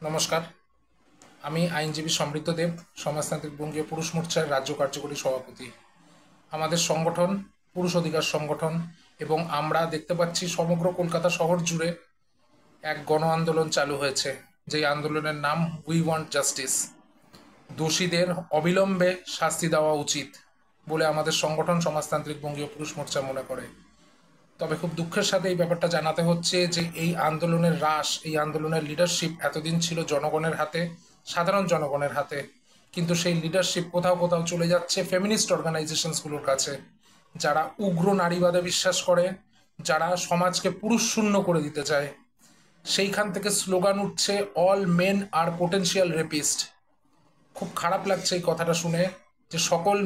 নমস্কার। আমি আইনজীবী সমৃদ্ধ দেব, সমাজতান্ত্রিক বঙ্গীয় পুরুষ মোর্চার রাজ্য কার্যকরী সভাপতি। আমাদের সংগঠন পুরুষ অধিকার সংগঠন, এবং আমরা দেখতে পাচ্ছি সমগ্র কলকাতা শহর জুড়ে এক গণ আন্দোলন চালু হয়েছে, যেই আন্দোলনের নাম উই ওয়ান্ট জাস্টিস। দোষীদের অবিলম্বে শাস্তি দেওয়া উচিত বলে আমাদের সংগঠন সমাজতান্ত্রিক বঙ্গীয় পুরুষ মোর্চা মনে করে। তবে খুব দুঃখের সাথে এই ব্যাপারটা জানাতে হচ্ছে যে এই আন্দোলনের রাশ, এই আন্দোলনের লিডারশিপ এতদিন ছিল জনগণের হাতে, সাধারণ জনগণের হাতে, কিন্তু সেই লিডারশিপ কোথাও কোথাও চলে যাচ্ছে ফেমিনিস্ট অর্গানাইজেশনসগুলোর কাছে, যারা উগ্র নারীবাদে বিশ্বাস করে, যারা সমাজকে পুরুষ শূন্য করে দিতে চায়। সেইখান থেকে স্লোগান উঠছে, অল মেন আর পোটেনশিয়াল রেপিস্ট। খুব খারাপ লাগছে এই কথাটা শুনে, যে সকল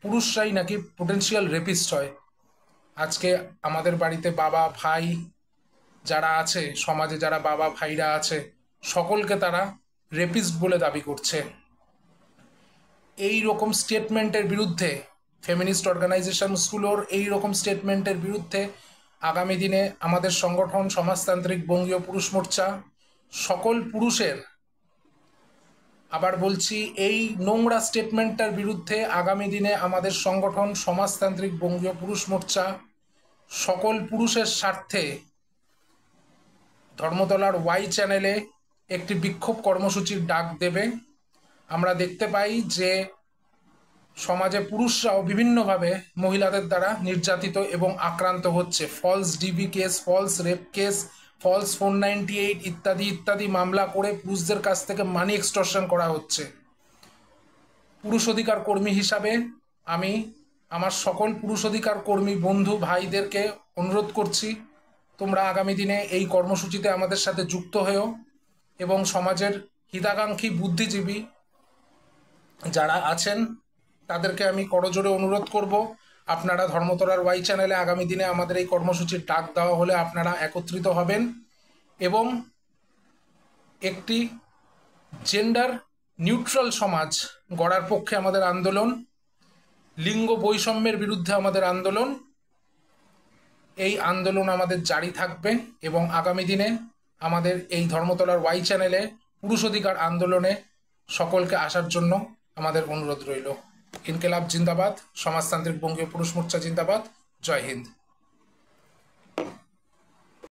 পুরুষরাই নাকি পোটেনশিয়াল রেপিস্ট হয়। আজকে আমাদের বাড়িতে বাবা ভাই যারা আছে, সমাজে যারা বাবা ভাইরা আছে, সকলকে তারা রেপিস্ট বলে দাবি করছে। এই রকম স্টেটমেন্টের বিরুদ্ধে, ফেমিনিস্ট অর্গানাইজেশনসগুলোর এই রকম স্টেটমেন্টের বিরুদ্ধে আগামী দিনে আমাদের সংগঠন সমাজতান্ত্রিক বঙ্গীয় পুরুষ মোর্চা সকল পুরুষের, আবার বলছি, এই নোংরা স্টেটমেন্টটার বিরুদ্ধে আগামী দিনে আমাদের সংগঠন সমাজতান্ত্রিক বঙ্গীয় পুরুষ মোর্চা সকল পুরুষের স্বার্থে ধর্মতলার ওয়াই চ্যানেলে একটি বিক্ষোভ কর্মসূচির ডাক দেবে। আমরা দেখতে পাই যে সমাজে পুরুষরাও বিভিন্নভাবে মহিলাদের দ্বারা নির্যাতিত এবং আক্রান্ত হচ্ছে। False DV case, false rape case, false 498 ইত্যাদি ইত্যাদি মামলা করে পুরুষদের কাছ থেকে মানি এক্সটর্শন করা হচ্ছে। পুরুষ অধিকার কর্মী হিসাবে আমি আমার সকল পুরুষ অধিকার কর্মী বন্ধু ভাইদেরকে অনুরোধ করছি, তোমরা আগামী দিনে এই কর্মসূচিতে আমাদের সাথে যুক্ত হয়েও, এবং সমাজের হিতাকাঙ্ক্ষী বুদ্ধিজীবী যারা আছেন তাদেরকে আমি করজোড়ে অনুরোধ করব, আপনারা ধর্মতলার ওয়াই চ্যানেলে আগামী দিনে আমাদের এই কর্মসূচির ডাক দেওয়া হলে আপনারা একত্রিত হবেন এবং একটি জেন্ডার নিউট্রাল সমাজ গড়ার পক্ষে আমাদের আন্দোলন, লিঙ্গ বৈষম্যের বিরুদ্ধে আমাদের আন্দোলন, এই আন্দোলন আমাদের জারি থাকবে। এবং আগামী দিনে আমাদের এই ধর্মতলার ওয়াই চ্যানেলে পুরুষ অধিকার আন্দোলনে সকলকে আসার জন্য আমাদের অনুরোধ রইল। ইনকেলাব জিন্দাবাদ, সমাজতান্ত্রিক বঙ্গীয় পুরুষ মোর্চা জিন্দাবাদ। জয় হিন্দ।